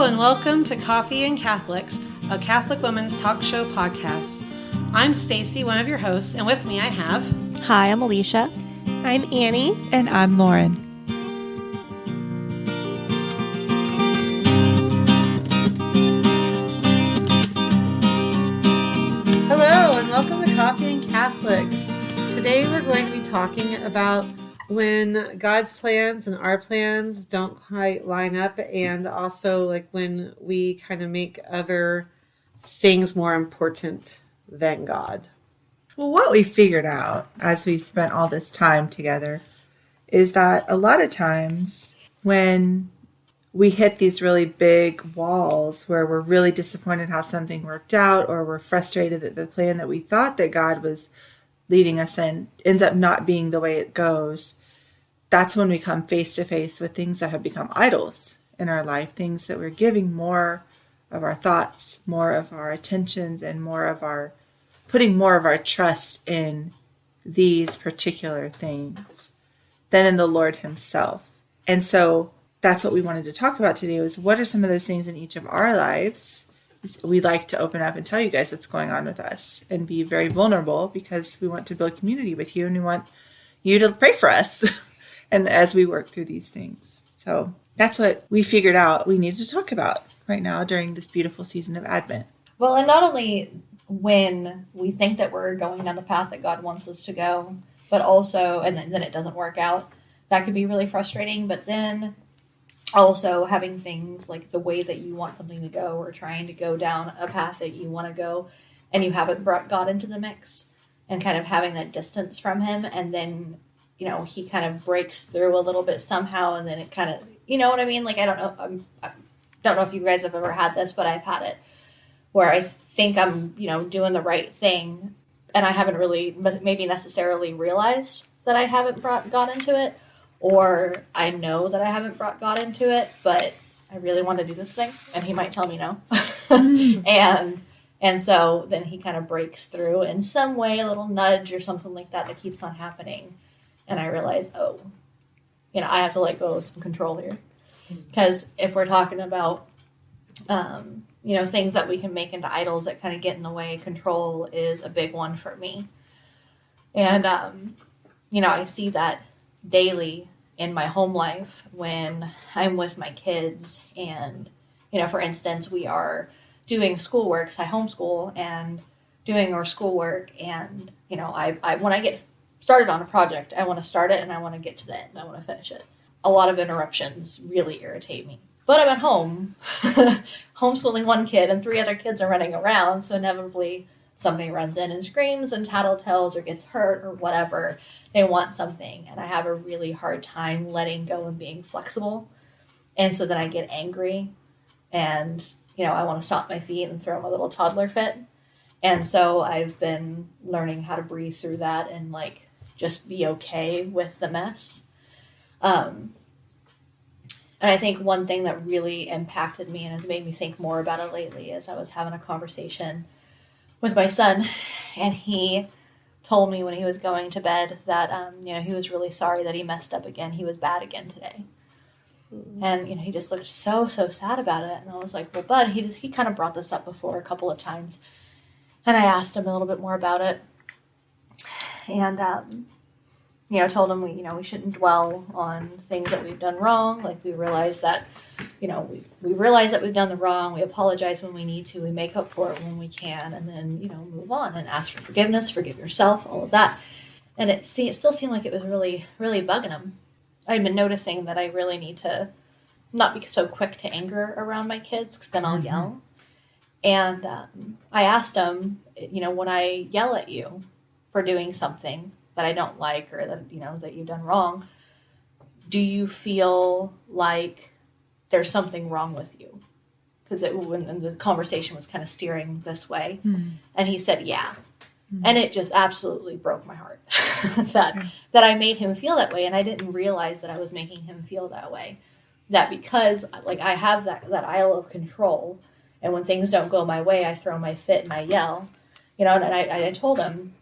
Hello and welcome to Coffee and Catholics, a Catholic women's talk show podcast. I'm Stacy, one of your hosts, and with me I have... Hi, I'm Alisha. I'm Annie. And I'm Lauren. Hello and welcome to Coffee and Catholics. Today we're going to be talking about when God's plans and our plans don't quite line up, and also like when we kind of make other things more important than God. Well, what we figured out as we spent all this time together is that a lot of times when we hit these really big walls where we're really disappointed how something worked out, or we're frustrated that the plan that we thought that God was leading us in ends up not being the way it goes, that's when we come face to face with things that have become idols in our life, things that we're giving more of our thoughts, more of our attentions, and putting more of our trust in these particular things than in the Lord himself. And so that's what we wanted to talk about today, was what are some of those things in each of our lives we like to open up and tell you guys what's going on with us and be very vulnerable, because we want to build community with you and we want you to pray for us and as we work through these things. So that's what we figured out we needed to talk about right now during this beautiful season of Advent. Well, and not only when we think that we're going down the path that God wants us to go, but also, and then it doesn't work out, that could be really frustrating. But then also having things like the way that you want something to go, or trying to go down a path that you want to go, and you haven't brought God into the mix, and kind of having that distance from him. And then, you know, he kind of breaks through a little bit somehow. And then it kind of, you know what I mean? Like, I don't know if you guys have ever had this, but I've had it where I think I'm, you know, doing the right thing, and I haven't really maybe necessarily realized that I haven't brought God into it, or I know that I haven't brought God into it, but I really want to do this thing, and he might tell me no. and so then he kind of breaks through in some way, a little nudge or something like that keeps on happening. And I realize, oh, you know, I have to let go of some control here. Because if we're talking about, you know, things that we can make into idols that kind of get in the way, control is a big one for me. And, you know, I see that daily in my home life when I'm with my kids. And, you know, for instance, we are doing schoolwork, 'cause I homeschool, and doing our schoolwork. And, you know, I when I get started on a project, I want to start it and I want to get to the end. I want to finish it. A lot of interruptions really irritate me. But I'm at home, homeschooling one kid, and 3 other kids are running around. So inevitably, somebody runs in and screams and tattletales or gets hurt or whatever. They want something. And I have a really hard time letting go and being flexible. And so then I get angry. And, you know, I want to stomp my feet and throw my little toddler fit. And so I've been learning how to breathe through that and, like, just be okay with the mess. And I think one thing that really impacted me and has made me think more about it lately is I was having a conversation with my son, and he told me when he was going to bed that, you know, he was really sorry that he messed up again. He was bad again today. Mm-hmm. And, you know, he just looked so sad about it. And I was like, well, bud, he kind of brought this up before a couple of times. And I asked him a little bit more about it. And, you know, told him we shouldn't dwell on things that we've done wrong. Like, we realize that, you know, we realize that we've done the wrong. We apologize when we need to. We make up for it when we can. And then, you know, move on and ask for forgiveness, forgive yourself, all of that. And it still seemed like it was really, really bugging him. I'd been noticing that I really need to not be so quick to anger around my kids, because then I'll yell. And I asked him, you know, when I yell at you for doing something that I don't like, or that, you know, that you've done wrong, do you feel like there's something wrong with you? Because when the conversation was kind of steering this way. Mm. And he said, yeah. Mm. And it just absolutely broke my heart that I made him feel that way. And I didn't realize that I was making him feel that way. That because, like, I have that aisle of control, and when things don't go my way, I throw my fit and I yell, you know. And I told him,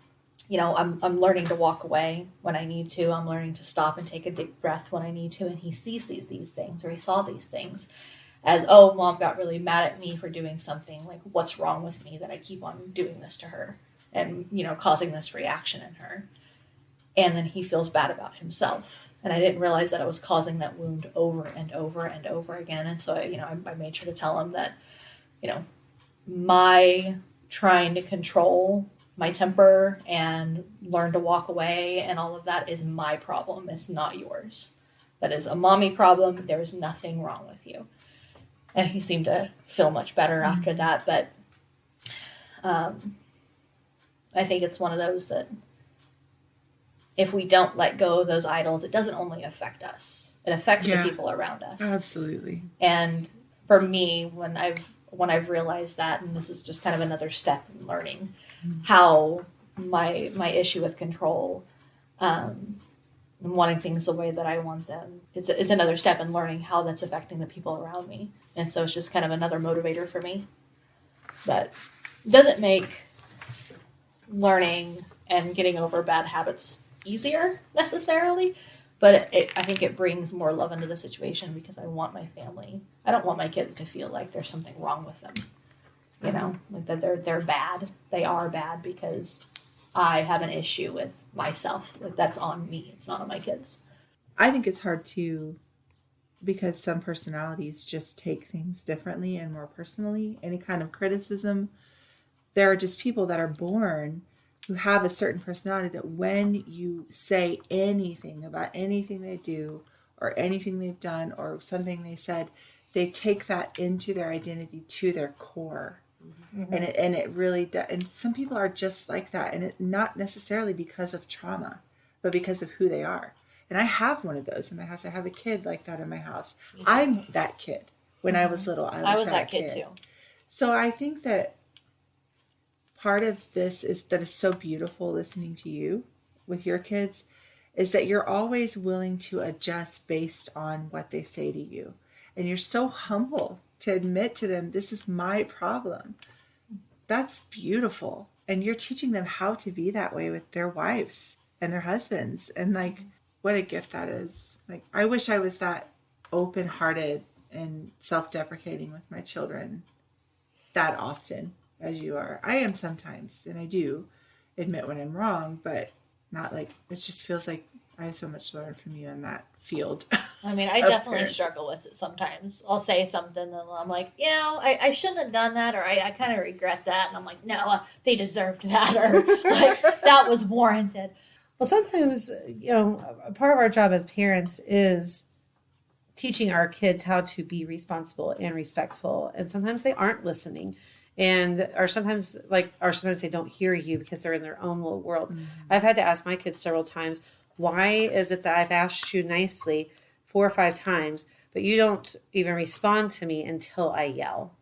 you know, I'm learning to walk away when I need to. I'm learning to stop and take a deep breath when I need to. And he sees these things, or he saw these things. as, oh, mom got really mad at me for doing something. Like, what's wrong with me that I keep on doing this to her and, causing this reaction in her. And then he feels bad about himself. And I didn't realize that I was causing that wound over and over and over again. And so, I made sure to tell him that, my trying to control my temper and learn to walk away and all of that is my problem. It's not yours. That is a mommy problem. There's nothing wrong with you. And he seemed to feel much better after that. But I think it's one of those that if we don't let go of those idols, it doesn't only affect us. It affects the people around us. Absolutely. And for me, when I've realized that, and this is just kind of another step in learning how my issue with control and wanting things the way that I want them, it's another step in learning how that's affecting the people around me. And so it's just kind of another motivator for me. But it doesn't make learning and getting over bad habits easier necessarily, but I think it brings more love into the situation because I want my family. I don't want my kids to feel like there's something wrong with them. Like that they're bad. They are bad because I have an issue with myself. Like that's on me. It's not on my kids. I think it's hard too because some personalities just take things differently and more personally. Any kind of criticism. There are just people that are born who have a certain personality that when you say anything about anything they do or anything they've done or something they said, they take that into their identity to their core. Mm-hmm. And it really does. And some people are just like that. And it not necessarily because of trauma, but because of who they are. And I have one of those in my house. I have a kid like that in my house. I'm that kid. When I was little, I was that kid too. So I think that part of this is that it's so beautiful listening to you with your kids is that you're always willing to adjust based on what they say to you. And you're so humble to admit to them, this is my problem. That's beautiful. And you're teaching them how to be that way with their wives and their husbands. And like, what a gift that is. Like, I wish I was that open-hearted and self-deprecating with my children that often as you are. I am sometimes, and I do admit when I'm wrong, but not like, it just feels like I have so much to learn from you in that field. I mean, I definitely struggle with it sometimes. I'll say something and I'm like, I shouldn't have done that, or I kind of regret that. And I'm like, no, they deserved that, or like, that was warranted. Well, sometimes, part of our job as parents is teaching our kids how to be responsible and respectful. And sometimes they aren't listening. Or sometimes they don't hear you because they're in their own little world. Mm-hmm. I've had to ask my kids several times, why is it that I've asked you nicely 4 or 5 times, but you don't even respond to me until I yell?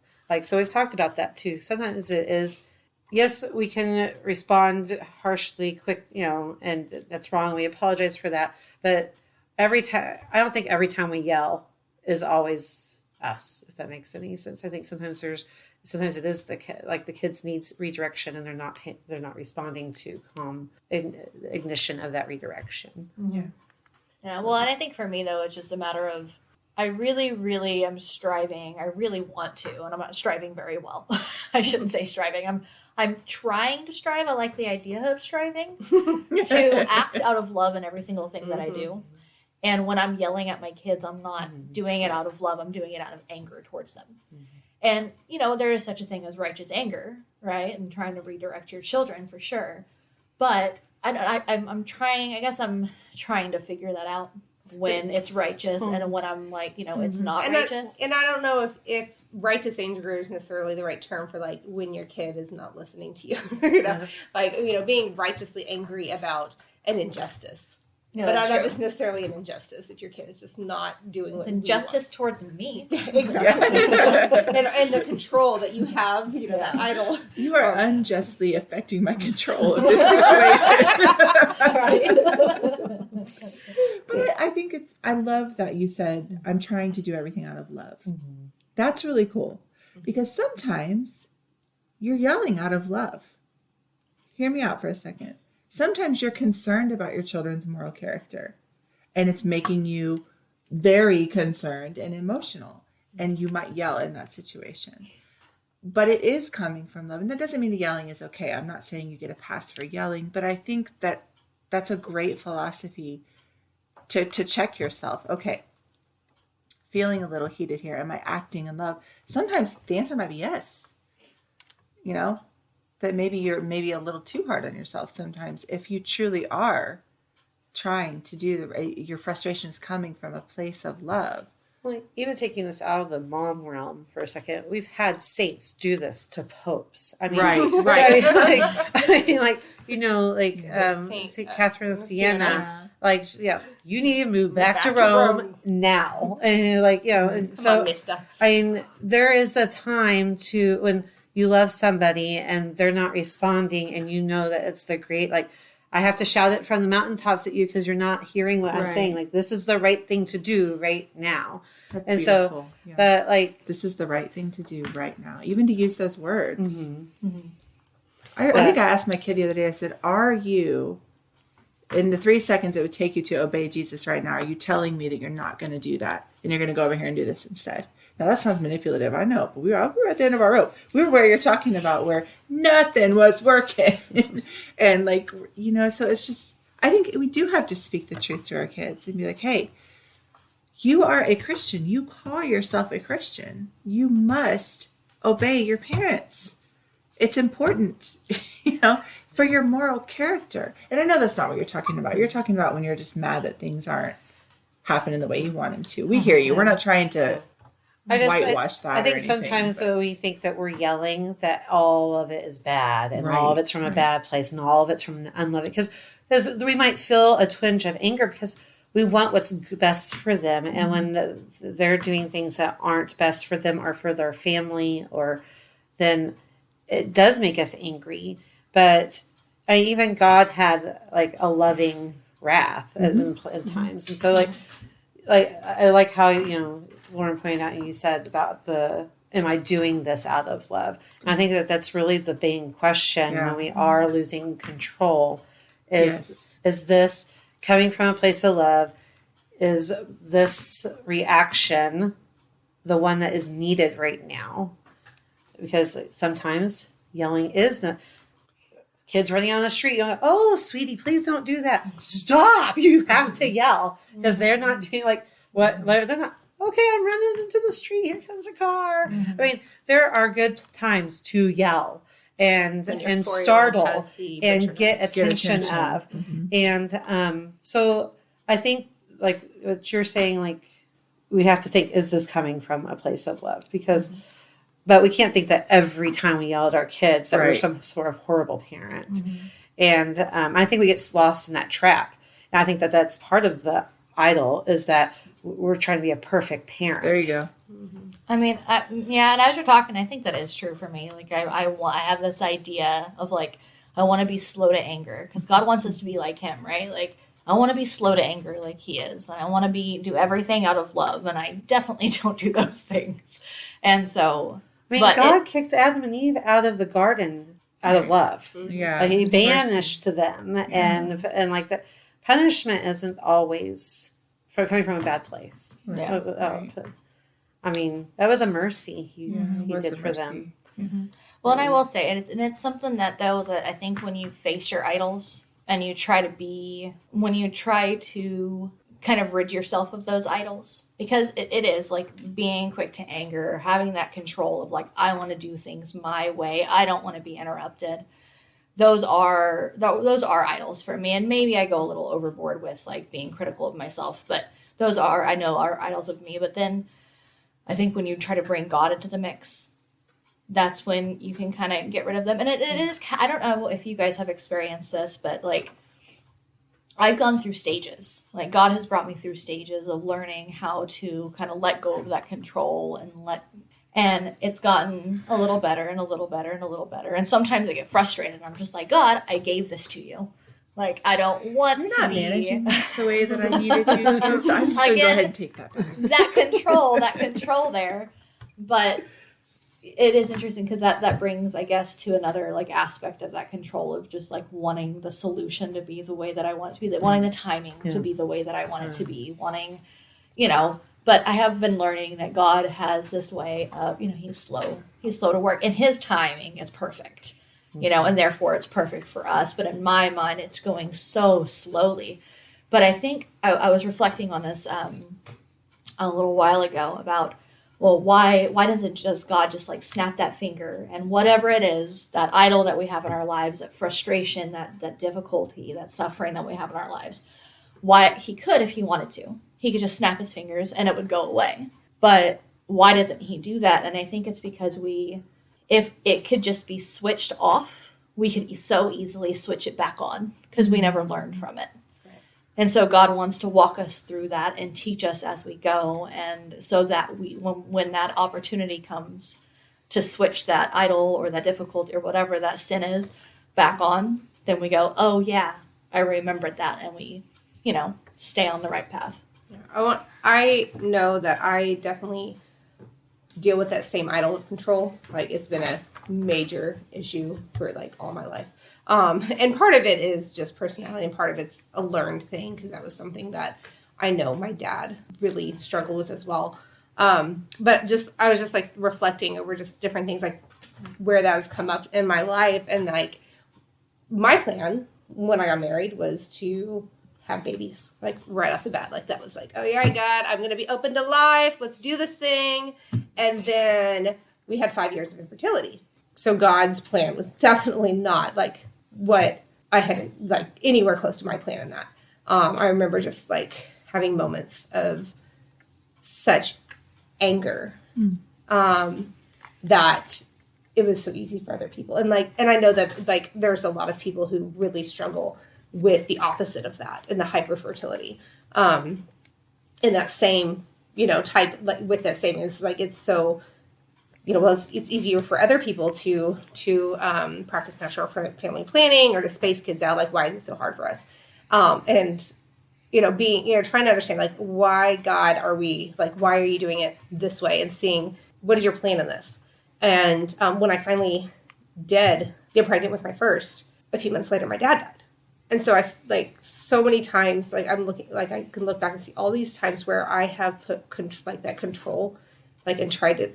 So we've talked about that too. Sometimes it is, yes, we can respond harshly, quick, and that's wrong. We apologize for that. But I don't think every time we yell is always us, if that makes any sense. I think sometimes it is the kid, the kids needs redirection and they're not responding to calm ignition of that redirection. Yeah. Yeah. Well, and I think for me though, it's just a matter of, I really, really am striving. I really want to, and I'm not striving very well. I shouldn't say striving. I'm trying to strive. I like the idea of striving to act out of love in every single thing that I do. And when I'm yelling at my kids, I'm not doing it out of love. I'm doing it out of anger towards them. Mm-hmm. And, there is such a thing as righteous anger, right? And trying to redirect your children for sure. But I'm trying to figure that out when it's righteous and when I'm like, it's not righteous. And I don't know if righteous anger is necessarily the right term for when your kid is not listening to you, being righteously angry about an injustice. Yeah, but not necessarily an injustice if your kid is just not doing what injustice towards me. Exactly. and the control that you have, that idol. You are unjustly affecting my control of this situation. But I think I love that you said, I'm trying to do everything out of love. Mm-hmm. That's really cool. Because sometimes you're yelling out of love. Hear me out for a second. Sometimes you're concerned about your children's moral character, and it's making you very concerned and emotional. and you might yell in that situation. But it is coming from love. And that doesn't mean the yelling is okay. I'm not saying you get a pass for yelling, but I think that that's a great philosophy to check yourself. Okay, feeling a little heated here. Am I acting in love? Sometimes the answer might be yes. You know, that maybe you're a little too hard on yourself sometimes. If you truly are trying to do your frustration is coming from a place of love. Well, even taking this out of the mom realm for a second, we've had saints do this to popes. I mean, right. Saint Catherine of Siena, you need to move back to Rome now, and there is a time to when you love somebody and they're not responding, and you know that it's the great I have to shout it from the mountaintops at you because you're not hearing what I'm saying. Like, this is the right thing to do right now. That's and beautiful. So, but this is the right thing to do right now. Even to use those words. Mm-hmm. Mm-hmm. I think I asked my kid the other day, I said, are you, in the 3 seconds it would take you to obey Jesus right now, are you telling me that you're not going to do that and you're going to go over here and do this instead? Now, that sounds manipulative, I know, but we were at the end of our rope. We were where you're talking about, where nothing was working. And so it's just, I think we do have to speak the truth to our kids and be like, hey, you are a Christian. You call yourself a Christian. You must obey your parents. It's important, for your moral character. And I know that's not what you're talking about. You're talking about when you're just mad that things aren't happening the way you want them to. We hear you. We're not trying to whitewash that. I think sometimes we think that we're yelling that all of it is bad and all of it's from a bad place and all of it's from unloving. Because we might feel a twinge of anger because we want what's best for them. And when they're doing things that aren't best for them or for their family, then it does make us angry. But even God had a loving wrath at times. And so I like how, Lauren pointed out and you said about am I doing this out of love? And I think that's really the main question when we are losing control is this coming from a place of love? Is this reaction the one that is needed right now? Because sometimes yelling is not. Kids running on the street, you're like, oh, sweetie, please don't do that. Stop! You have to yell because they're not doing what they're not. Okay, I'm running into the street. Here comes a car. Mm-hmm. I mean, there are good times to yell and startle and get attention of. Mm-hmm. And so I think, what you're saying, we have to think, is this coming from a place of love? Because, but we can't think that every time we yell at our kids that we're some sort of horrible parent. Mm-hmm. And I think we get lost in that trap. And I think that that's part of the idol is that we're trying to be a perfect parent. There you go. Mm-hmm. I mean, and as you're talking, I think that is true for me. I have this idea of I want to be slow to anger because God wants us to be like Him, right? I want to be slow to anger like He is, and I want to do everything out of love, and I definitely don't do those things. And so, God kicked Adam and Eve out of the garden out of love. Yeah, He banished them, and the punishment isn't always coming from a bad place. Yeah. I mean, that was a mercy he did for them. Mm-hmm. Well, and I will say, and it's something that I think when you face your idols and you try to kind of rid yourself of those idols, because it is being quick to anger, having that control of I want to do things my way. I don't want to be interrupted. Those are idols for me, and maybe I go a little overboard with being critical of myself, but those are idols of me. But then I think when you try to bring God into the mix, that's when you can kind of get rid of them. And it is, I don't know if you guys have experienced this, but I've gone through stages. God has brought me through stages of learning how to kind of let go of that control and it's gotten a little better and a little better and a little better. And sometimes I get frustrated. I'm just like, God, I gave this to you. I don't want You're not managing this the way that I needed you to. So I'm just going to go ahead and take that back. That control there. But it is interesting because that brings, I guess, to another aspect of that control of just wanting the solution to be the way that I want it to be, wanting the timing to be the way that I want it to be, wanting, But I have been learning that God has this way of, he's slow to work, and his timing is perfect, and therefore it's perfect for us. But in my mind, it's going so slowly. But I think I was reflecting on this a little while ago about, well, why doesn't God just like snap that finger, and whatever it is, that idol that we have in our lives, that frustration, that difficulty, that suffering that we have in our lives, why he could, if he wanted to, he could just snap his fingers and it would go away. But why doesn't he do that? And I think it's because if it could just be switched off, we could so easily switch it back on because we never learned from it. And so God wants to walk us through that and teach us as we go. And so that when that opportunity comes to switch that idol or that difficulty or whatever that sin is back on, then we go, oh yeah, I remembered that. And we, stay on the right path. Yeah, I know that I definitely deal with that same idol of control. Like, it's been a major issue for like all my life. And part of it is just personality, and part of it's a learned thing, because that was something that I know my dad really struggled with as well. But I was just like reflecting over just different things, like where that has come up in my life. And like, my plan when I got married was to have babies, like right off the bat. Like, that was like, oh yeah, God, I'm going to be open to life. Let's do this thing. And then we had 5 years of infertility. So God's plan was definitely not like what I had, like, anywhere close to my plan in that. I remember just like having moments of such anger, that it was so easy for other people. And I know that like there's a lot of people who really struggle with the opposite of that, and the hyperfertility, in that same, type, like with that same, is like, it's so, well, it's easier for other people to practice natural family planning or to space kids out. Like, why is it so hard for us? And, being, trying to understand, like, why, God, why are you doing it this way? And seeing, what is your plan in this? And when I finally did get pregnant with my first, a few months later, my dad died. And so I, like, so many times, like, I'm looking, like, I can look back and see all these times where I have put, that control, like, and tried to,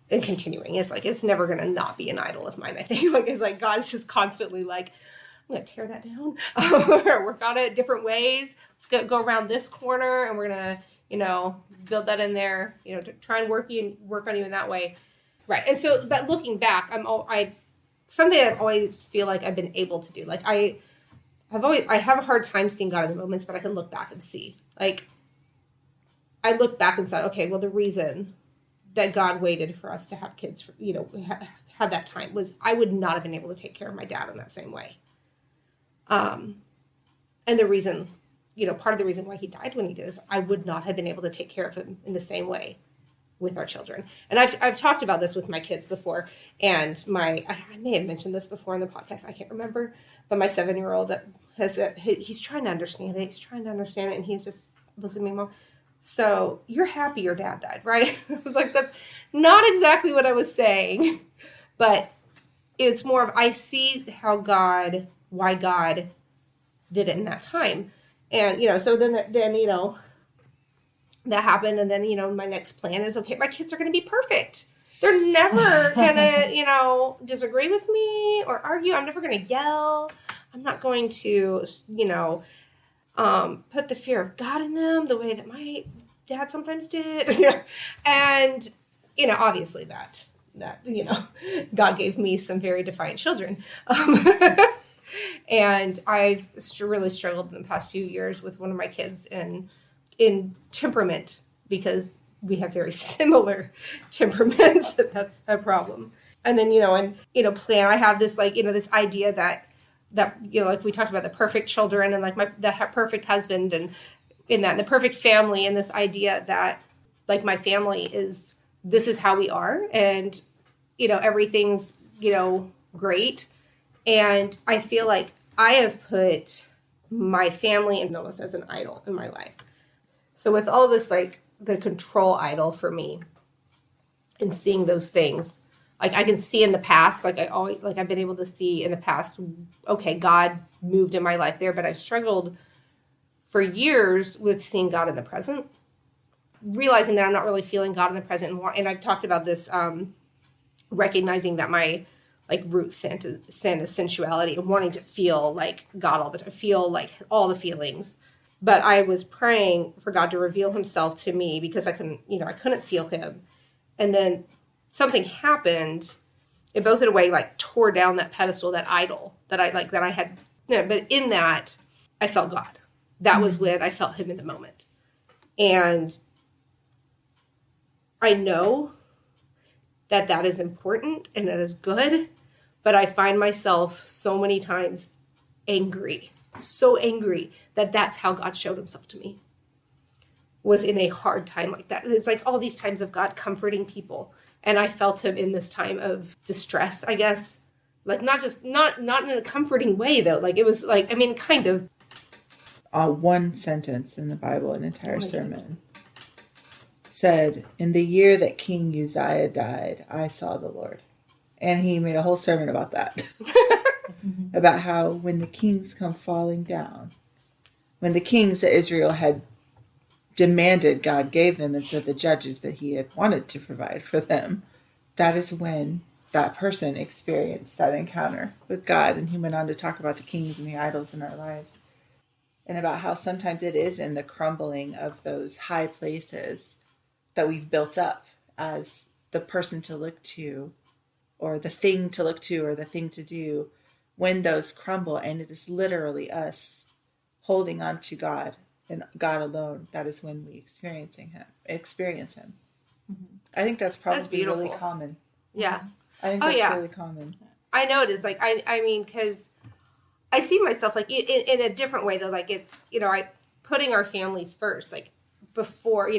and continuing. It's like, it's never going to not be an idol of mine, I think. Like, it's like, God's just constantly like, I'm going to tear that down, or work on it different ways. Let's go around this corner, and we're going to, build that in there, to try and work on you in that way. Right. And so, but looking back, something I always feel like I've been able to do. Like, I have a hard time seeing God in the moments, but I can look back and see. Like, I look back and said, okay, well, the reason that God waited for us to have kids, had that time, was I would not have been able to take care of my dad in that same way. And the reason, part of the reason why he died when he did is I would not have been able to take care of him in the same way with our children. And I've talked about this with my kids before, and I may have mentioned this before in the podcast, I can't remember, but my 7-year-old he's trying to understand it, and he just looks at me, Mom, so you're happy your dad died, right? I was like, that's not exactly what I was saying, but it's more of, I see why God did it in that time. And, so then, that happened. And then, my next plan is, okay, my kids are going to be perfect. They're never going to, disagree with me or argue. I'm never going to yell. I'm not going to, put the fear of God in them the way that my dad sometimes did. And, obviously that, God gave me some very defiant children. And I've really struggled in the past few years with one of my kids in temperament, because we have very similar temperaments. That's a problem. And then, plan, I have this, this idea that, like we talked about, the perfect children and like the perfect husband and the perfect family, and this idea that like my family this is how we are, and, everything's, great. And I feel like I have put my family and almost as an idol in my life. So with all this, like the control idol for me, and seeing those things, like I can see in the past, like I've been able to see in the past, okay, God moved in my life there, but I struggled for years with seeing God in the present. realizing that I'm not really feeling God in the present. And I've talked about this, recognizing that my like root sin is sensuality and wanting to feel like God all the time, feel like all the feelings. But I was praying for God to reveal himself to me because I couldn't feel him. And then something happened. It both in a way like tore down that pedestal, that idol that I had. But in that, I felt God. That was when I felt him in the moment. And I know that is important and that is good, but I find myself so many times so angry that that's how God showed himself to me, was in a hard time like that. And it's like all these times of God comforting people. And I felt him in this time of distress, I guess. Like not in a comforting way though. Like it was like, I mean, kind of. One sentence in the Bible, an entire sermon, said, "In the year that King Uzziah died, I saw the Lord." And he made a whole sermon about that. About how when the kings come falling down, when the kings that Israel had demanded God gave them instead of the judges that he had wanted to provide for them, that is when that person experienced that encounter with God. And he went on to talk about the kings and the idols in our lives. And about how sometimes it is in the crumbling of those high places that we've built up as the person to look to, or the thing to look to, or the thing to do, when those crumble, and it is literally us holding on to God and God alone, that is when we experience him. I think that's probably really common. Yeah. I think that's really common. I know it is. Like, I mean, because I see myself like in a different way though. Like it's, putting our families first, like before,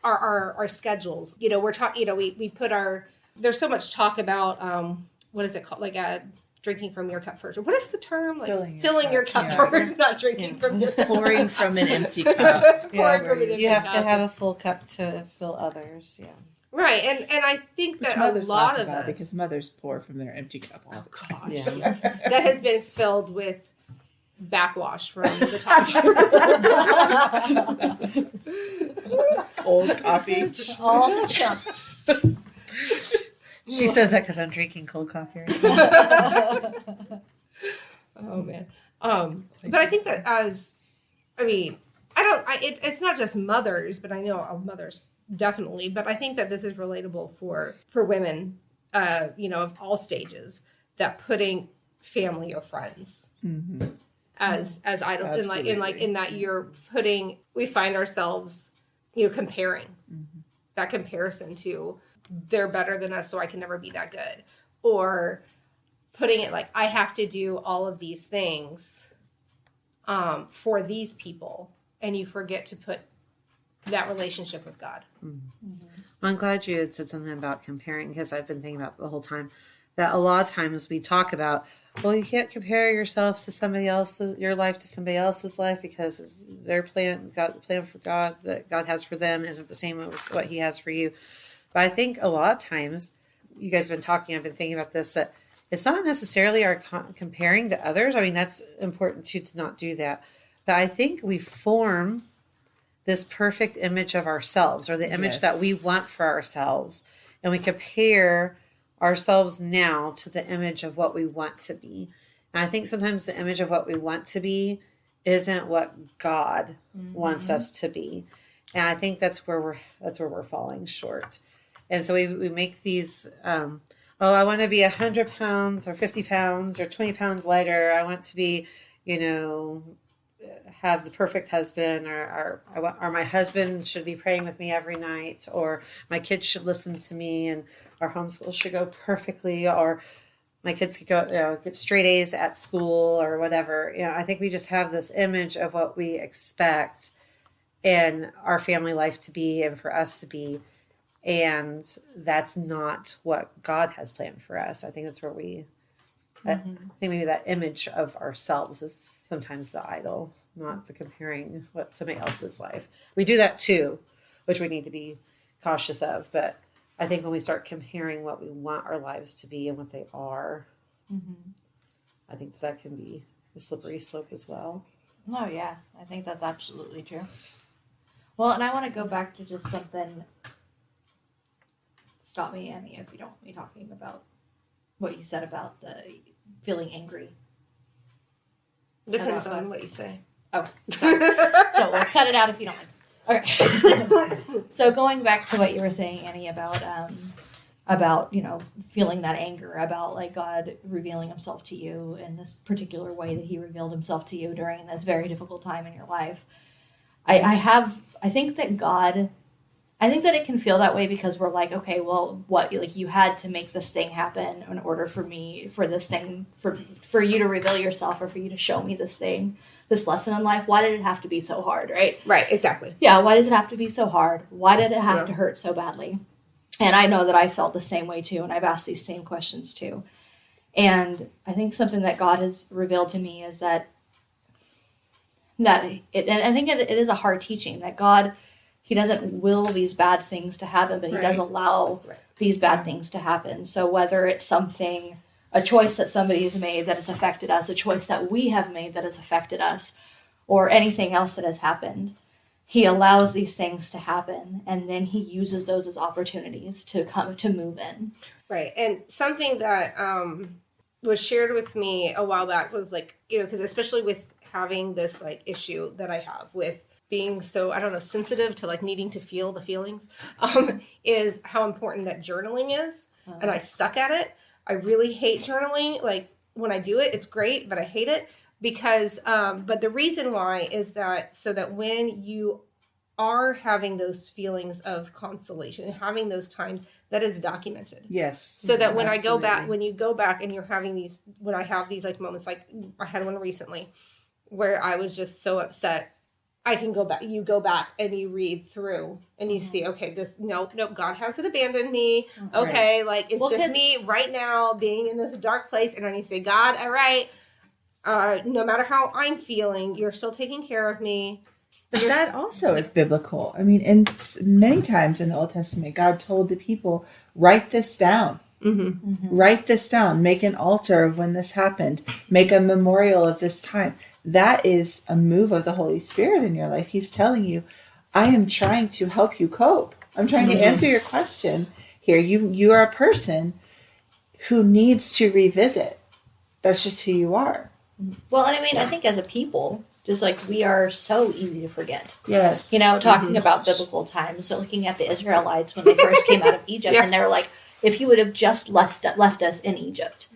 our schedules, we're talking, we put there's so much talk about, what is it called? Like, drinking from your cup first. Or what is the term? Like filling your cup first, not drinking from your cup. Pouring from an empty cup. You have to have a full cup to fill others. Yeah. Right, and I think that a lot of us, because mothers pour from their empty cup all the time. Yeah. That has been filled with backwash from the top. Old coffee, all the chunks. She says that because I'm drinking cold coffee right now. Oh man, but I think that it's not just mothers, but I know mothers. Definitely, but I think that this is relatable for women, of all stages, that putting family or friends as idols. Absolutely. in that we find ourselves, comparing that comparison to they're better than us, so I can never be that good, or putting it like I have to do all of these things for these people, and you forget to put that relationship with God. Well, I'm glad you had said something about comparing, because I've been thinking about the whole time that a lot of times we talk about, well, you can't compare yourself to somebody else's, your life to somebody else's life, because their plan for God that God has for them isn't the same as what he has for you. But I think a lot of times, you guys have been talking, I've been thinking about this, that it's not necessarily our comparing to others. I mean, that's important too, to not do that. But I think we form this perfect image of ourselves, or the image that we want for ourselves. And we compare ourselves now to the image of what we want to be. And I think sometimes the image of what we want to be isn't what God wants us to be. And I think that's where we're falling short. And so we make these, I want to be 100 pounds or 50 pounds or 20 pounds lighter. I want to be, have the perfect husband, or my husband should be praying with me every night, or my kids should listen to me, and our homeschool should go perfectly, or my kids could go, get straight A's at school, or whatever. I think we just have this image of what we expect in our family life to be, and for us to be. And that's not what God has planned for us. I think that's where I think maybe that image of ourselves is sometimes the idol, not the comparing what somebody else's life. We do that too, which we need to be cautious of. But I think when we start comparing what we want our lives to be and what they are, I think that can be a slippery slope as well. Oh yeah, I think that's absolutely true. Well, and I want to go back to just something. Stop me, Annie, if you don't want me talking about what you said about the feeling angry. Depends on what you say. Oh, sorry. So we'll cut it out if you don't mind. Okay. So going back to what you were saying, Annie, about feeling that anger, about like God revealing Himself to you in this particular way that He revealed Himself to you during this very difficult time in your life. I think that it can feel that way because we're like, okay, well, what, like you had to make this thing happen in order for you to reveal yourself or for you to show me this lesson in life. Why did it have to be so hard, right? Right, exactly. Yeah, why does it have to be so hard? Why did it have to hurt so badly? And I know that I felt the same way too, and I've asked these same questions too. And I think something that God has revealed to me is that and I think it is a hard teaching that God, He doesn't will these bad things to happen, but He does allow these bad things to happen. So whether it's a choice that somebody's made that has affected us, a choice that we have made that has affected us, or anything else that has happened, He allows these things to happen, and then He uses those as opportunities to move in. Right. And something that was shared with me a while back was like, because especially with having this like issue that I have with being so, I don't know, sensitive to like needing to feel the feelings, is how important that journaling is. And I suck at it. I really hate journaling. Like when I do it, it's great, but I hate it because, but the reason why is that so that when you are having those feelings of consolation, having those times, that is documented. Yes. So that when when you go back and you're having when I have these like moments, like I had one recently where I was just so upset, I can go back, you go back and you read through and you see, okay, no, God hasn't abandoned me. Okay. Like it's just me right now being in this dark place. And I need to say, God, all right. No matter how I'm feeling, you're still taking care of me. But that also is biblical. I mean, and many times in the Old Testament, God told the people, write this down. Mm-hmm. Mm-hmm. Write this down. Make an altar of when this happened. Make a memorial of this time. That is a move of the Holy Spirit in your life. He's telling you, I am trying to help you cope. I'm trying to answer your question here. You are a person who needs to revisit. That's just who you are. Well, and I mean, I think as a people, just like we are so easy to forget. Yes. Talking about biblical times. So looking at the Israelites when they first came out of Egypt, and they're like, if you would have just left us in Egypt.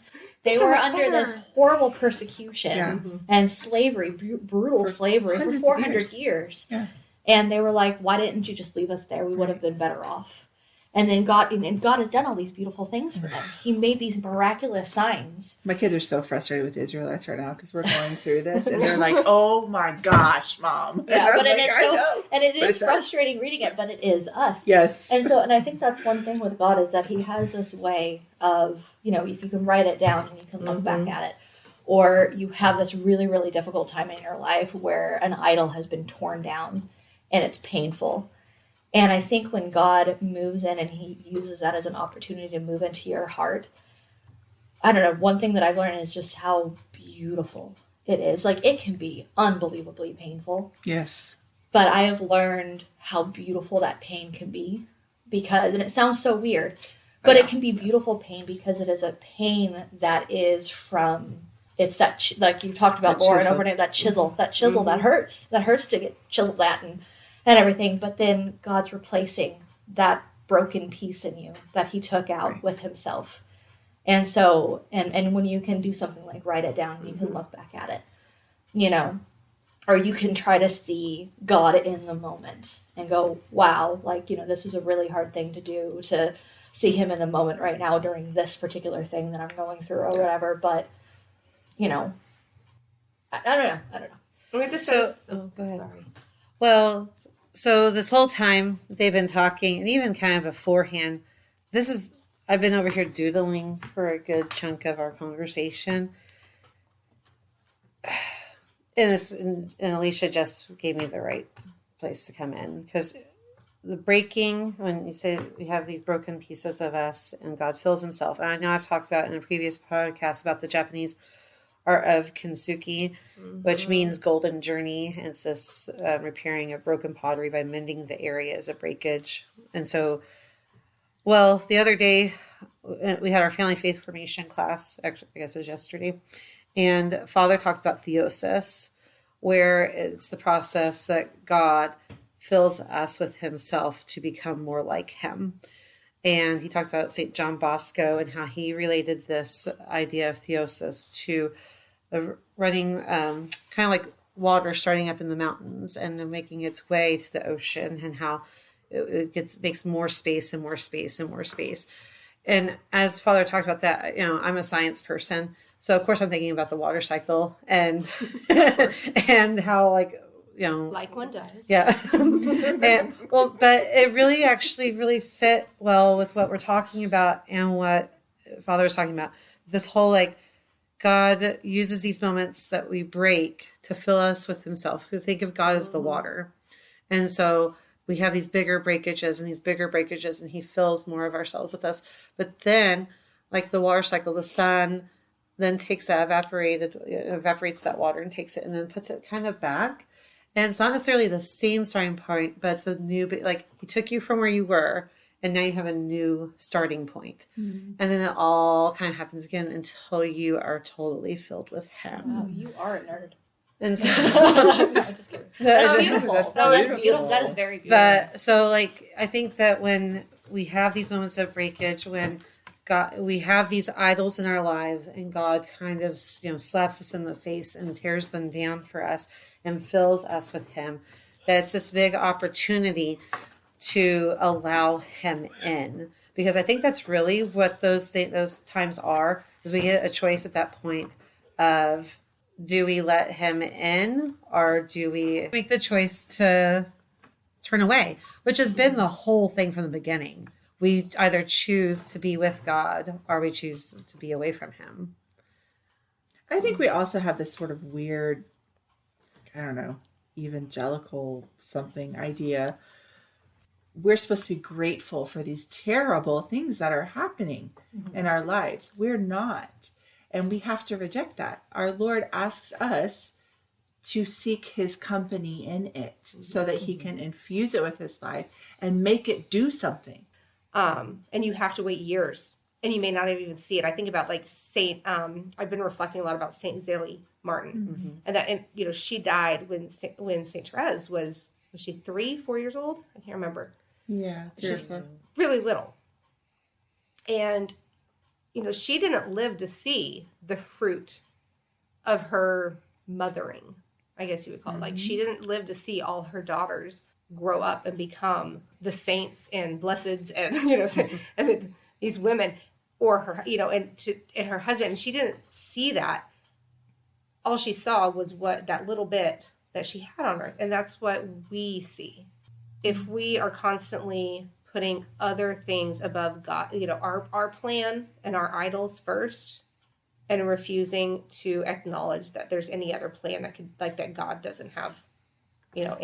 They were under this horrible persecution and slavery, brutal slavery for 400 years. Yeah. And they were like, why didn't you just leave us there? We would have been better off. And then God has done all these beautiful things for them. He made these miraculous signs. My kids are so frustrated with the Israelites right now because we're going through this, and they're like, "Oh my gosh, Mom!" Yeah, but it is frustrating reading it, but it is us. Yes. And I think that's one thing with God is that He has this way of, if you can write it down and you can look back at it, or you have this really, really difficult time in your life where an idol has been torn down and it's painful. And I think when God moves in and He uses that as an opportunity to move into your heart, I don't know, one thing that I've learned is just how beautiful it is. Like, it can be unbelievably painful. Yes. But I have learned how beautiful that pain can be and it sounds so weird, but it can be beautiful pain because it is a pain that is it's that, like you talked about, Laura, and over and over, that chisel that hurts to get chiseled at and everything, but then God's replacing that broken piece in you that He took out with Himself. And so, and when you can do something like write it down, you can look back at it, or you can try to see God in the moment and go, wow, like, this is a really hard thing to do, to see Him in the moment right now during this particular thing that I'm going through or whatever. But, I don't know. I mean, go ahead. Sorry. Well, so this whole time they've been talking, and even kind of beforehand, I've been over here doodling for a good chunk of our conversation. And Alisha just gave me the right place to come in, because the breaking, when you say we have these broken pieces of us and God fills Himself, and I know I've talked about in a previous podcast about the Japanese art of kintsugi, which means golden journey. And it's this repairing of broken pottery by mending the areas of breakage. And so, well, the other day we had our family faith formation class, actually, I guess it was yesterday. And Father talked about theosis, where it's the process that God fills us with himself to become more like him. And he talked about St. John Bosco and how he related this idea of theosis to running kind of like water starting up in the mountains and then making its way to the ocean, and how it makes more space and more space and more space. And as Father talked about that, you know, I'm a science person. So of course I'm thinking about the water cycle and and how, like, you know, like one does. Yeah. And, well, but it really actually really fit well with what we're talking about and what Father was talking about. This whole, like, God uses these moments that we break to fill us with himself. To think of God as the water. And so we have these bigger breakages and these bigger breakages, and he fills more of ourselves with us. But then, like the water cycle, the sun then takes that evaporates that water and takes it and then puts it kind of back. And it's not necessarily the same starting point, but it's a new, like, he took you from where you were, and now you have a new starting point. Mm-hmm. And then it all kind of happens again until you are totally filled with him. Wow, you are a nerd. And so, no, just kidding. That's beautiful. That's beautiful. That is very beautiful. But so, like, I think that when we have these moments of breakage, when we have these idols in our lives, and God kind of, you know, slaps us in the face and tears them down for us and fills us with him, that it's this big opportunity to allow him in. Because I think that's really what those times are, is we get a choice at that point of, do we let him in, or do we make the choice to turn away, which has been the whole thing from the beginning. We either choose to be with God or we choose to be away from him. I think we also have this sort of weird, I don't know, evangelical something idea. We're supposed to be grateful for these terrible things that are happening in our lives. We're not. And we have to reject that. Our Lord asks us to seek his company in it so that he can infuse it with his life and make it do something. And you have to wait years, and you may not even see it. I think about, like, I've been reflecting a lot about Saint Zélie Martin, and that, and, you know, she died when Saint Therese was she 3-4 years old? I can't remember. Yeah, she's really little, and, you know, she didn't live to see the fruit of her mothering, I guess you would call it. Like, she didn't live to see all her daughters grow up and become the saints and blesseds and, you know, I mean, these women, or her, you know, and her husband. And she didn't see that. All she saw was that little bit that she had on earth. And that's what we see. If we are constantly putting other things above God, you know, our plan and our idols first, and refusing to acknowledge that there's any other plan that could, like, that God doesn't have, you know,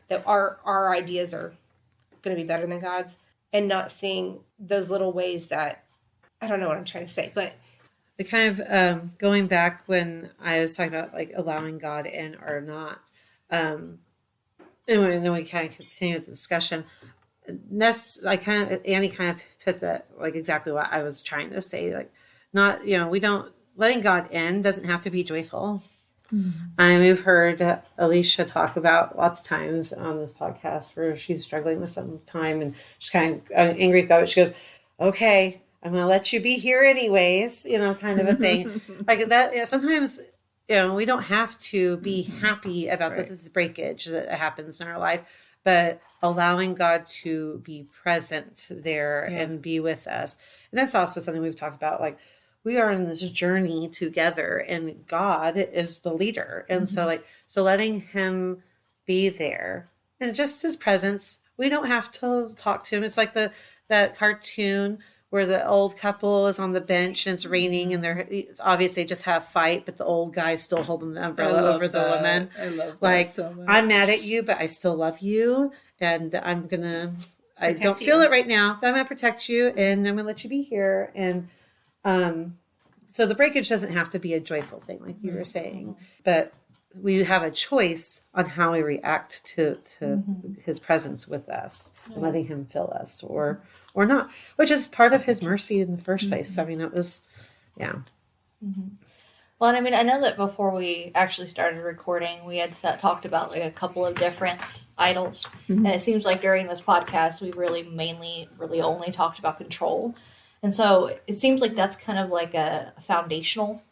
that our ideas are going to be better than God's, and not seeing those little ways that, I don't know what I'm trying to say, but the kind of going back when I was talking about, like, allowing God in or not, and then we kind of continue with the discussion. Annie kind of put that, like, exactly what I was trying to say. Like, not, you know, letting God in doesn't have to be joyful. We've heard Alisha talk about lots of times on this podcast where she's struggling with some time and she's kind of angry with God, but she goes, okay, I'm going to let you be here anyways, you know, kind of a thing. Like that. You know, sometimes, you know, we don't have to be happy about the breakage that happens in our life, but allowing God to be present there and be with us. And that's also something we've talked about, like, we are in this journey together, and God is the leader. And so letting him be there, and just his presence, we don't have to talk to him. It's like that cartoon where the old couple is on the bench and it's raining, and they're obviously just have a fight, but the old guy's still holding the umbrella over the woman. I love that, like, so much. I'm mad at you, but I still love you. And I don't feel it right now, but I'm going to protect you, and I'm going to let you be here. And, So the breakage doesn't have to be a joyful thing, like you were saying, but we have a choice on how we react to his presence with us and letting him fill us or not, which is part of his mercy in the first place. I mean, that was, yeah. Well, and I mean, I know that before we actually started recording, we had talked about like a couple of different idols. And it seems like during this podcast, we really only talked about control. And so it seems like that's kind of like a foundational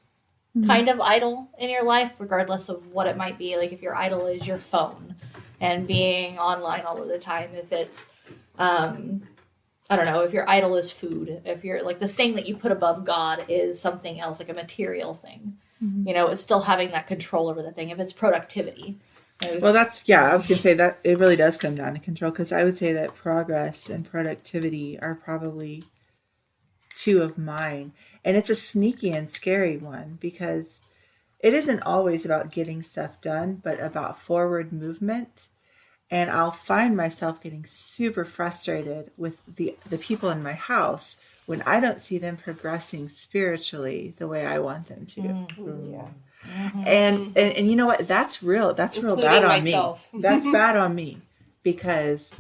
kind of idol in your life, regardless of what it might be. Like if your idol is your phone and being online all of the time, if it's, I don't know, if your idol is food, if you're like the thing that you put above God is something else, like a material thing, it's still having that control over the thing. If it's productivity. Well, I was going to say that it really does come down to control, because I would say that progress and productivity are probably two of mine. And it's a sneaky and scary one, because it isn't always about getting stuff done, but about forward movement. And I'll find myself getting super frustrated with the people in my house when I don't see them progressing spiritually the way I want them to. And you know what? That's real. That's real bad on myself. Me. That's bad on me, because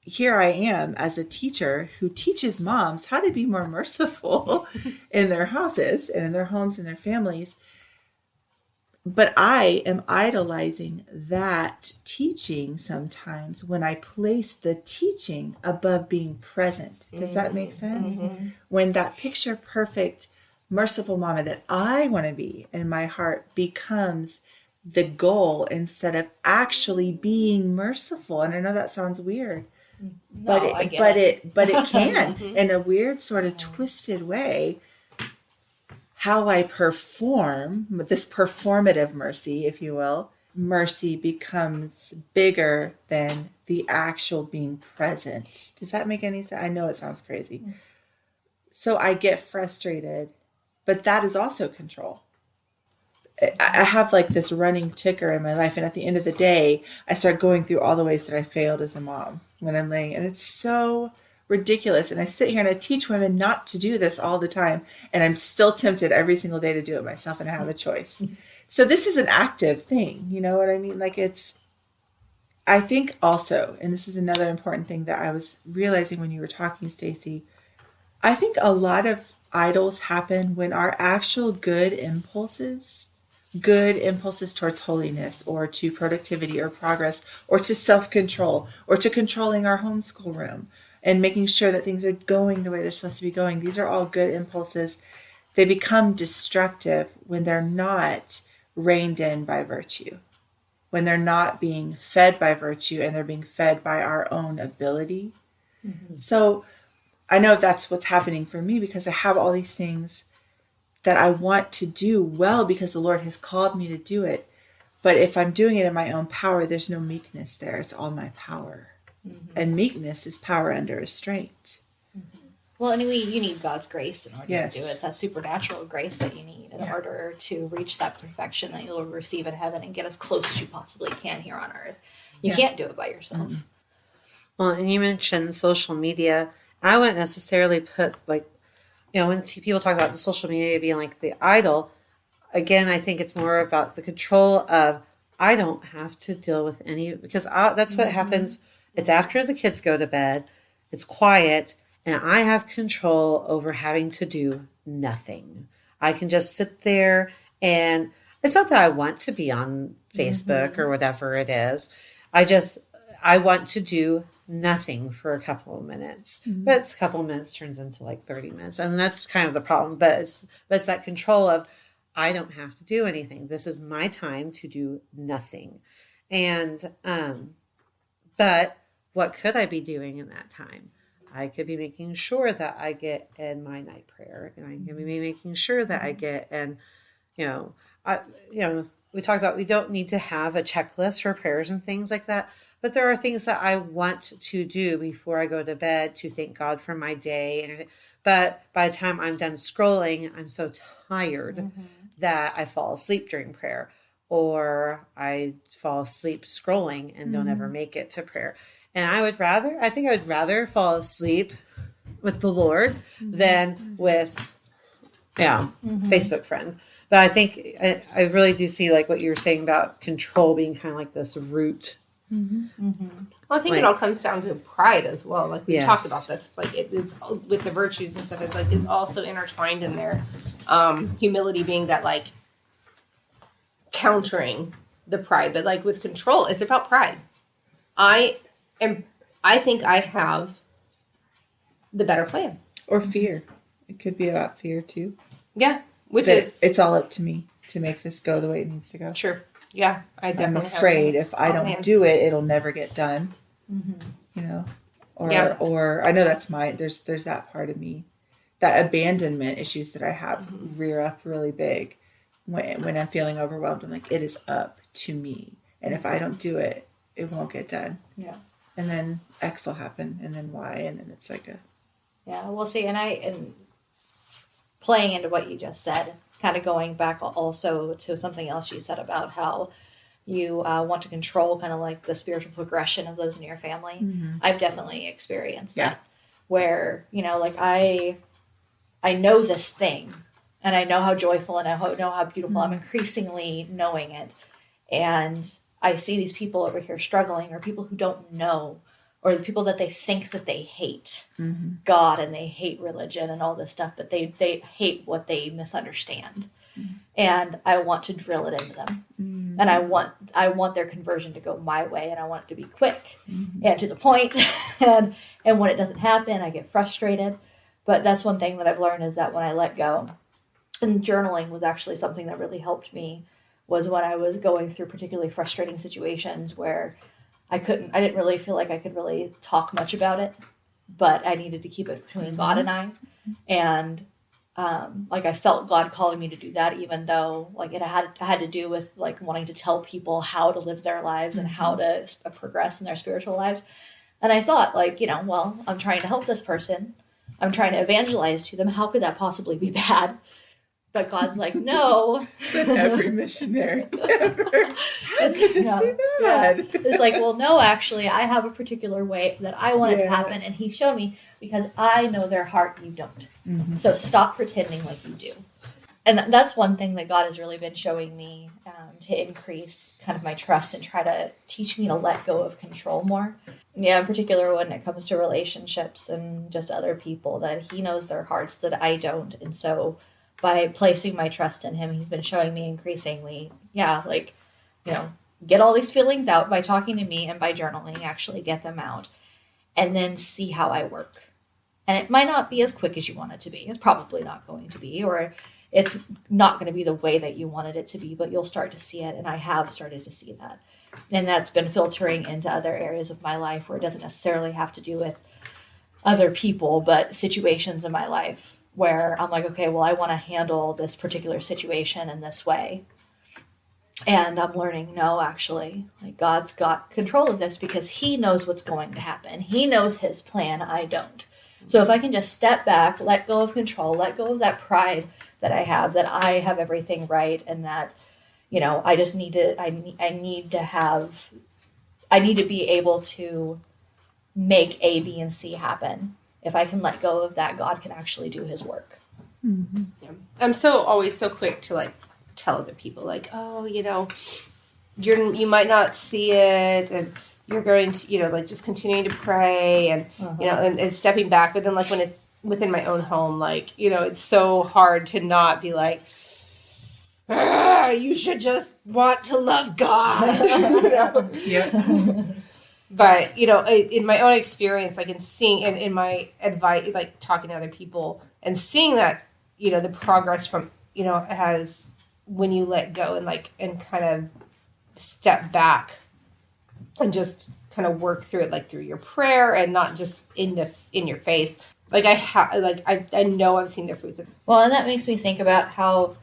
here I am as a teacher who teaches moms how to be more merciful in their houses and in their homes and their families. But I am idolizing that teaching sometimes when I place the teaching above being present. Does that make sense? When that picture perfect, merciful mama that I want to be in my heart becomes the goal instead of actually being merciful. And I know that sounds weird, but it can in a weird sort of twisted way. How I perform, this performative mercy, if you will, mercy becomes bigger than the actual being present. Does that make any sense? I know it sounds crazy. So I get frustrated, but that is also control. I have like this running ticker in my life, and at the end of the day, I start going through all the ways that I failed as a mom when I'm laying, and it's so ridiculous. And I sit here and I teach women not to do this all the time, and I'm still tempted every single day to do it myself, and I have a choice. So this is an active thing, you know what I mean? Like I think also, and this is another important thing that I was realizing when you were talking, Stacy, I think a lot of idols happen when our actual good impulses towards holiness or to productivity or progress or to self-control or to controlling our homeschool room and making sure that things are going the way they're supposed to be going. These are all good impulses. They become destructive when they're not reined in by virtue, when they're not being fed by virtue and they're being fed by our own ability. So I know that's what's happening for me, because I have all these things that I want to do well because the Lord has called me to do it. But if I'm doing it in my own power, there's no meekness there. It's all my power. And meekness is power under restraint. Well, anyway, you need God's grace in order to do it. It's that supernatural grace that you need in order to reach that perfection that you'll receive in heaven and get as close as you possibly can here on earth. You can't do it by yourself. Well, and you mentioned social media. I wouldn't necessarily put when people talk about the social media being like the idol, again, I think it's more about the control of, I don't have to deal with any, because that's what happens. It's after the kids go to bed, it's quiet, and I have control over having to do nothing. I can just sit there, and it's not that I want to be on Facebook or whatever it is. I want to do nothing for a couple of minutes, but a couple of minutes turns into like 30 minutes. And that's kind of the problem, but it's that control of, I don't have to do anything. This is my time to do nothing. And, but what could I be doing in that time? I could be making sure that I get in my night prayer, and I can be making sure that I get in, we talk about, we don't need to have a checklist for prayers and things like that. But there are things that I want to do before I go to bed to thank God for my day. But by the time I'm done scrolling, I'm so tired that I fall asleep during prayer, or I fall asleep scrolling and don't ever make it to prayer. And I would rather fall asleep with the Lord than with Facebook friends. But I think I really do see like what you're saying about control being kind of like this root. Well, I think it all comes down to pride as well. Like we talked about this, like it's with the virtues and stuff. It's like it's also intertwined in there. Humility being that like countering the pride, but like with control, it's about pride. I think I have the better plan. Or fear. It could be about fear too. Yeah, it's all up to me to make this go the way it needs to go. Sure. Yeah, I'm afraid if I don't do it, it'll never get done. You know, or I know that's there's that part of me, that abandonment issues that I have rear up really big when I'm feeling overwhelmed. I'm like, it is up to me, and if I don't do it, it won't get done. Yeah, and then X will happen, and then Y, and then it's like we'll see. And playing into what you just said, kind of going back also to something else you said about how you want to control kind of like the spiritual progression of those in your family. I've definitely experienced that, where, you know, like I know this thing and I know how joyful and I know how beautiful I'm increasingly knowing it. And I see these people over here struggling, or people who don't know, or the people that they think that they hate God and they hate religion and all this stuff, but they hate what they misunderstand. And I want to drill it into them. And I want their conversion to go my way, and I want it to be quick and to the point. and when it doesn't happen, I get frustrated. But that's one thing that I've learned, is that when I let go, and journaling was actually something that really helped me, was when I was going through particularly frustrating situations where I didn't really feel like I could really talk much about it, but I needed to keep it between God and I. And like I felt God calling me to do that, even though like it had to do with like wanting to tell people how to live their lives and how to progress in their spiritual lives. And I thought, like, you know, well, I'm trying to help this person. I'm trying to evangelize to them. How could that possibly be bad? But God's like, no. Said every missionary ever. It's like, well, no, actually, I have a particular way that I want it to happen. And he showed me, because I know their heart, you don't. So stop pretending like you do. And that's one thing that God has really been showing me, to increase kind of my trust and try to teach me to let go of control more. Yeah, in particular when it comes to relationships and just other people, that he knows their hearts that I don't. And so by placing my trust in him, he's been showing me increasingly, like, you know, get all these feelings out by talking to me and by journaling, actually get them out, and then see how I work. And it might not be as quick as you want it to be. It's probably not going to be, or it's not going to be the way that you wanted it to be, but you'll start to see it. And I have started to see that. And that's been filtering into other areas of my life where it doesn't necessarily have to do with other people, but situations in my life where I'm like, okay, well, I want to handle this particular situation in this way. And I'm learning, no, actually, like God's got control of this, because he knows what's going to happen. He knows his plan. I don't. So if I can just step back, let go of control, let go of that pride that I have everything right, and that, you know, I just need to, I need to be able to make A, B, and C happen. If I can let go of that, God can actually do his work. Yeah. I'm always so quick to like tell other people, like, oh, you know, you might not see it, and you're going to, you know, like just continuing to pray and, you know, and stepping back. But then like when it's within my own home, like, you know, it's so hard to not be like, you should just want to love God. You know? Yeah. But, you know, in my own experience, like in seeing, in my advice, like talking to other people and seeing that, you know, the progress from, you know, has, when you let go and like, and kind of step back and just kind of work through it, like through your prayer and not just in your face. Like I know I've seen their fruits. Well, and that makes me think about how,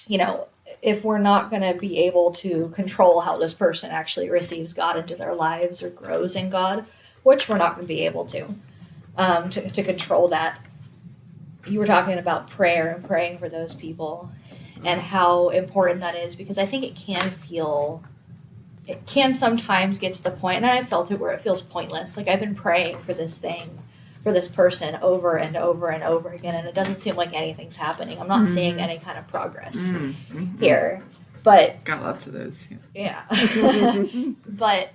you know, if we're not going to be able to control how this person actually receives God into their lives or grows in God, which we're not going to be able to control that. You were talking about prayer and praying for those people and how important that is, because I think it can sometimes get to the point, and I felt it, where it feels pointless. Like I've been praying for this thing for this person over and over and over again, and it doesn't seem like anything's happening. I'm not seeing any kind of progress here. But got lots of those. Yeah. But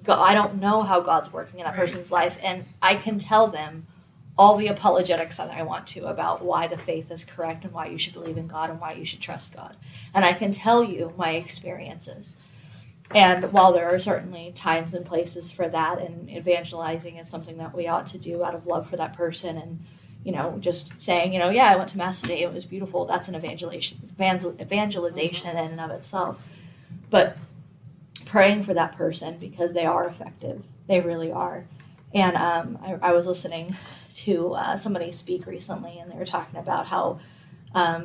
I don't know how God's working in that person's life, and I can tell them all the apologetics that I want to about why the faith is correct and why you should believe in God and why you should trust God. And I can tell you my experiences. And while there are certainly times and places for that, and evangelizing is something that we ought to do out of love for that person, and just saying, yeah, I went to Mass today, it was beautiful, that's an evangelization in and of itself. But praying for that person, because they are effective. They really are. And I was listening to somebody speak recently, and they were talking about how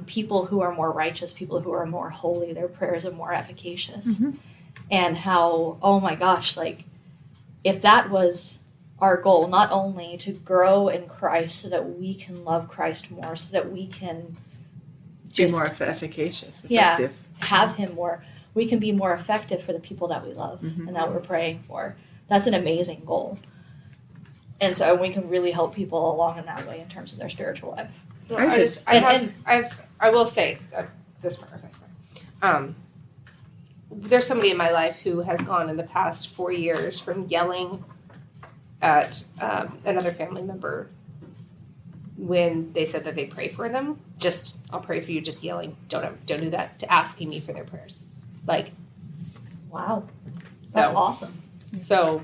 people who are more righteous, people who are more holy, their prayers are more efficacious. And how, oh my gosh, like, if that was our goal, not only to grow in Christ so that we can love Christ more, so that we can be more efficacious, effective. Have him more, we can be more effective for the people that we love and that we're praying for. That's an amazing goal. And so we can really help people along in that way in terms of their spiritual life. I will say this part. Okay, sorry. There's somebody in my life who has gone in the past 4 years from yelling at another family member when they said that they pray for them. Just, I'll pray for you, just yelling, don't do that, to asking me for their prayers. Like, wow, that's awesome. So,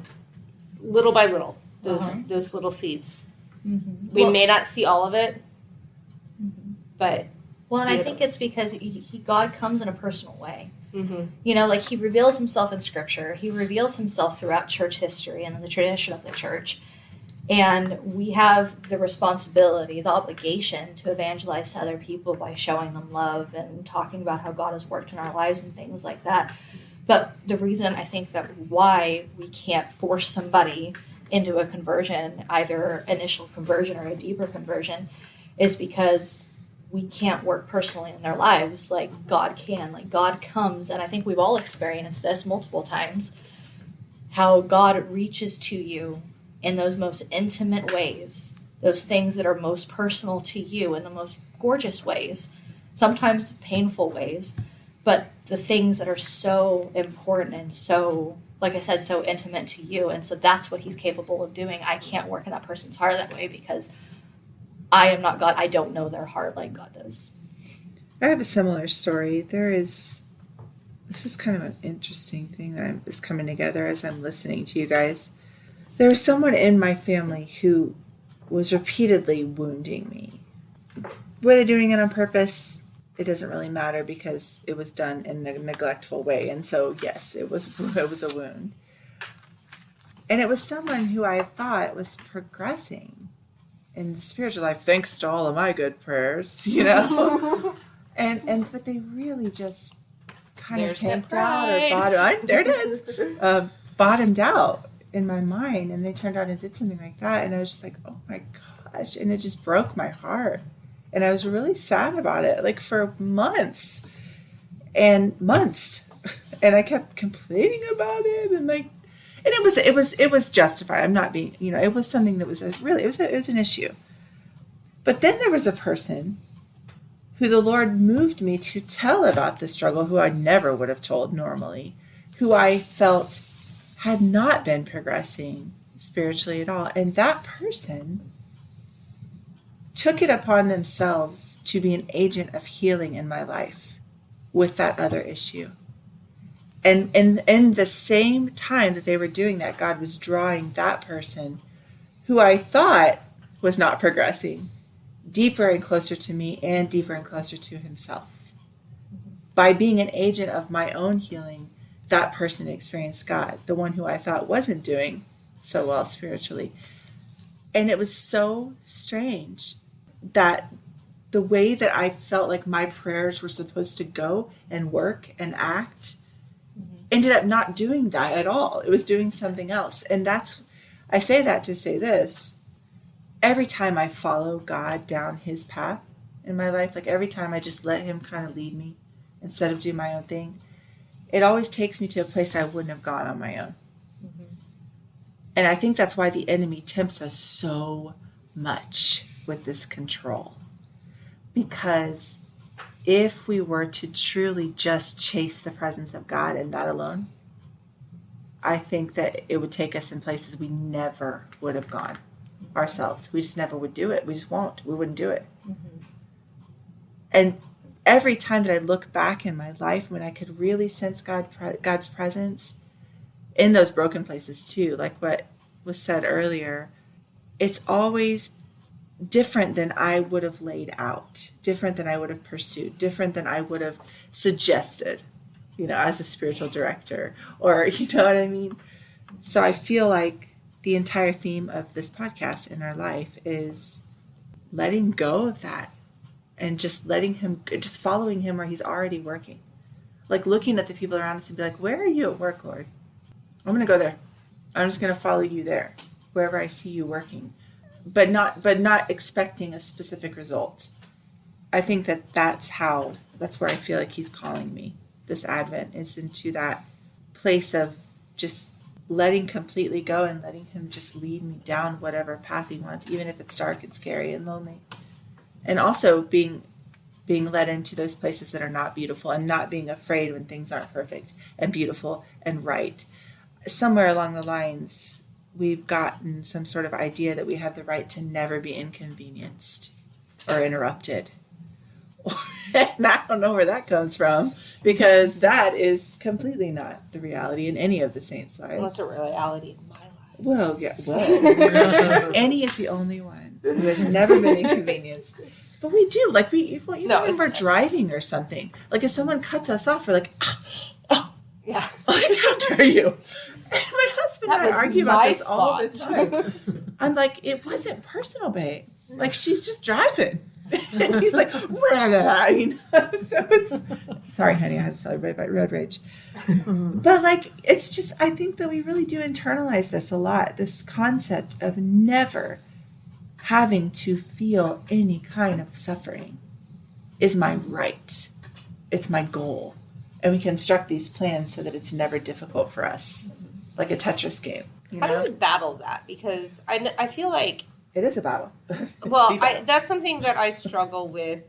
little by little, those little seeds. We may not see all of it, but and I think it's because God comes in a personal way. Like he reveals himself in Scripture. He reveals himself throughout church history and in the tradition of the church. And we have the responsibility, the obligation to evangelize to other people by showing them love and talking about how God has worked in our lives and things like that. But the reason I think that why we can't force somebody into a conversion, either initial conversion or a deeper conversion, is because we can't work personally in their lives like God can. Like God comes, and I think we've all experienced this multiple times, how God reaches to you in those most intimate ways, those things that are most personal to you in the most gorgeous ways, sometimes painful ways, but the things that are so important and so, like I said, so intimate to you. And so that's what he's capable of doing. I can't work in that person's heart that way because I am not God. I don't know their heart like God does. I have a similar story. This is kind of an interesting thing that is coming together as I'm listening to you guys. There was someone in my family who was repeatedly wounding me. Were they doing it on purpose? It doesn't really matter because it was done in a neglectful way. And so, yes, it was a wound. And it was someone who I thought was progressing in the spiritual life, thanks to all of my good prayers, but they really just kind of tanked out or bottomed out in my mind, and they turned out and did something like that, and I was just like, oh my gosh, and it just broke my heart, and I was really sad about it, like for months, and I kept complaining about it, and like. And it was justified. I'm not being, it was something that was it was an issue. But then there was a person who the Lord moved me to tell about the struggle, who I never would have told normally, who I felt had not been progressing spiritually at all. And that person took it upon themselves to be an agent of healing in my life with that other issue. And in the same time that they were doing that, God was drawing that person who I thought was not progressing deeper and closer to me and deeper and closer to himself. By being an agent of my own healing, that person experienced God, the one who I thought wasn't doing so well spiritually. And it was so strange that the way that I felt like my prayers were supposed to go and work and act ended up not doing that at all. It was doing something else. And I say that to say this. Every time I follow God down his path in my life, like every time I just let him kind of lead me instead of do my own thing, it always takes me to a place I wouldn't have gone on my own. And I think that's why the enemy tempts us so much with this control. Because if we were to truly just chase the presence of God and that alone, I think that it would take us in places we never would have gone ourselves. We just never would do it. We just won't. We wouldn't do it. Mm-hmm. And every time that I look back in my life when I could really sense God's presence in those broken places too, like what was said earlier, it's always different than I would have laid out, different than I would have pursued, different than I would have suggested, as a spiritual director, or you know what I mean? So I feel like the entire theme of this podcast in our life is letting go of that and just just following him where he's already working. Like looking at the people around us and be like, where are you at work, Lord? I'm going to go there. I'm just going to follow you there, wherever I see you working, but not expecting a specific result. I think that's where I feel like he's calling me this Advent, is into that place of just letting completely go and letting him just lead me down whatever path he wants, even if it's dark and scary and lonely. And also being led into those places that are not beautiful and not being afraid when things aren't perfect and beautiful and right. Somewhere along the lines, we've gotten some sort of idea that we have the right to never be inconvenienced or interrupted. And I don't know where that comes from, because that is completely not the reality in any of the saints' lives. Well, it's a reality in my life. Well, yeah, well, Annie is the only one who has never been inconvenienced. But we do, like when we're driving or something, like if someone cuts us off, we're like, yeah, how dare you? And my husband and I argue about this all the time. I'm like, it wasn't personal, babe. Like, she's just driving. And he's like, so it's, sorry, honey, I had to tell everybody about road rage. But like, it's just, I think that we really do internalize this a lot, this concept of never having to feel any kind of suffering is my right. It's my goal. And we construct these plans so that it's never difficult for us, like a Tetris game. How do we battle that? Because I feel like it is a battle. Well, that's something that I struggle with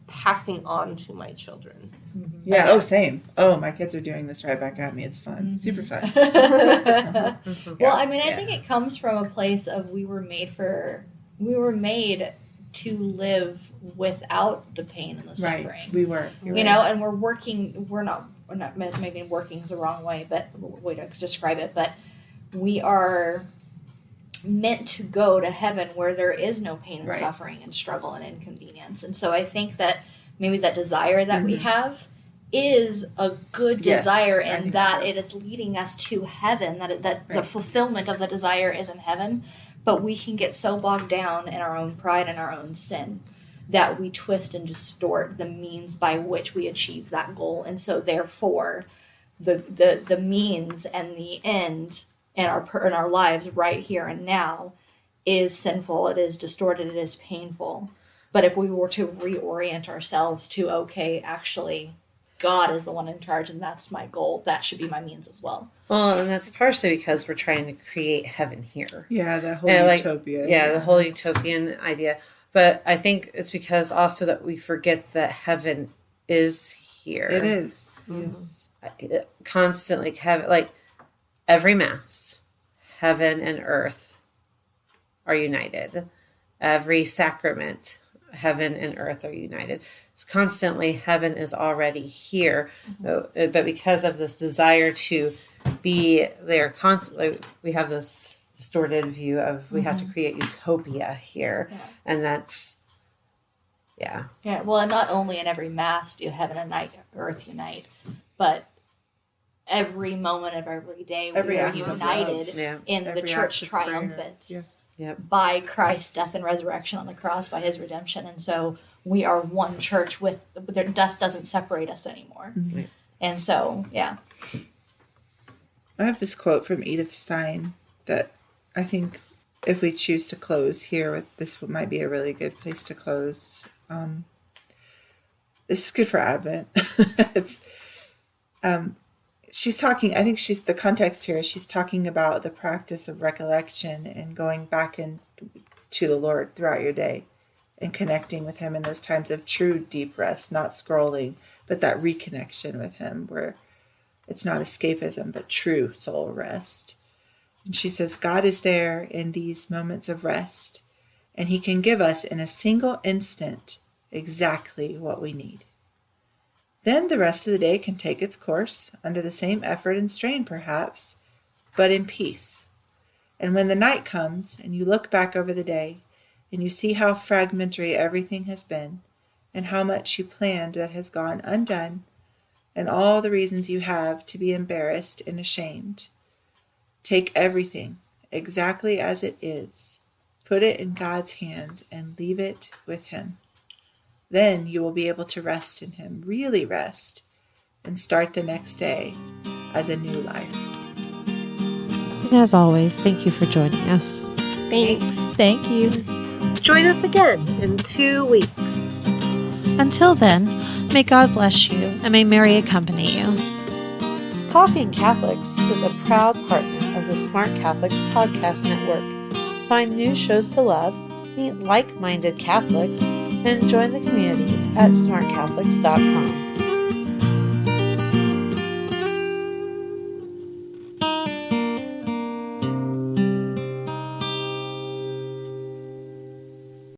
passing on to my children. Mm-hmm. Yeah, same. My kids are doing this right back at me. It's fun. Mm-hmm. Super fun. Well, I mean, I think it comes from a place of we were made to live without the pain and the suffering. Right. We were. And we're not maybe working is the wrong way, but way to describe it, but we are meant to go to heaven where there is no pain and suffering and struggle and inconvenience. And so I think that maybe that desire that we have is a good desire, and that it is leading us to heaven, that the fulfillment of the desire is in heaven. But we can get so bogged down in our own pride and our own sin that we twist and distort the means by which we achieve that goal. And so therefore the means and the end in our lives right here and now is sinful, it is distorted, it is painful. But if we were to reorient ourselves to, okay, actually, God is the one in charge and that's my goal, that should be my means as well. Well, and that's partially because we're trying to create heaven here. Yeah, the whole utopia. The whole utopian idea. But I think it's because also that we forget that heaven is here. It is. Yes. Constantly, heaven, like every Mass, heaven and earth are united. Every sacrament, heaven and earth are united. It's constantly, heaven is already here. But because of this desire to be there constantly, we have this distorted view of we have to create utopia here. Yeah. And that's, Yeah, well, and not only in every Mass do heaven and earth unite, but every moment of every day we are united in the church triumphant by Christ's death and resurrection on the cross, by his redemption. And so we are one church their death doesn't separate us anymore. Mm-hmm. And so, I have this quote from Edith Stein that I think if we choose to close here with this, might be a really good place to close. This is good for Advent. It's she's talking, I think the context here is she's talking about the practice of recollection and going back to the Lord throughout your day and connecting with him in those times of true deep rest, not scrolling, but that reconnection with him where it's not escapism, but true soul rest. And she says, God is there in these moments of rest, and he can give us in a single instant exactly what we need. Then the rest of the day can take its course under the same effort and strain, perhaps, but in peace. And when the night comes and you look back over the day and you see how fragmentary everything has been and how much you planned that has gone undone and all the reasons you have to be embarrassed and ashamed, take everything exactly as it is, put it in God's hands, and leave it with him. Then you will be able to rest in him, really rest, and start the next day as a new life. And as always, thank you for joining us. Thanks. Thank you. Join us again in 2 weeks. Until then, may God bless you and may Mary accompany you. Coffee and Catholics is a proud partner of the Smart Catholics Podcast Network. Find new shows to love, meet like-minded Catholics, and join the community at smartcatholics.com.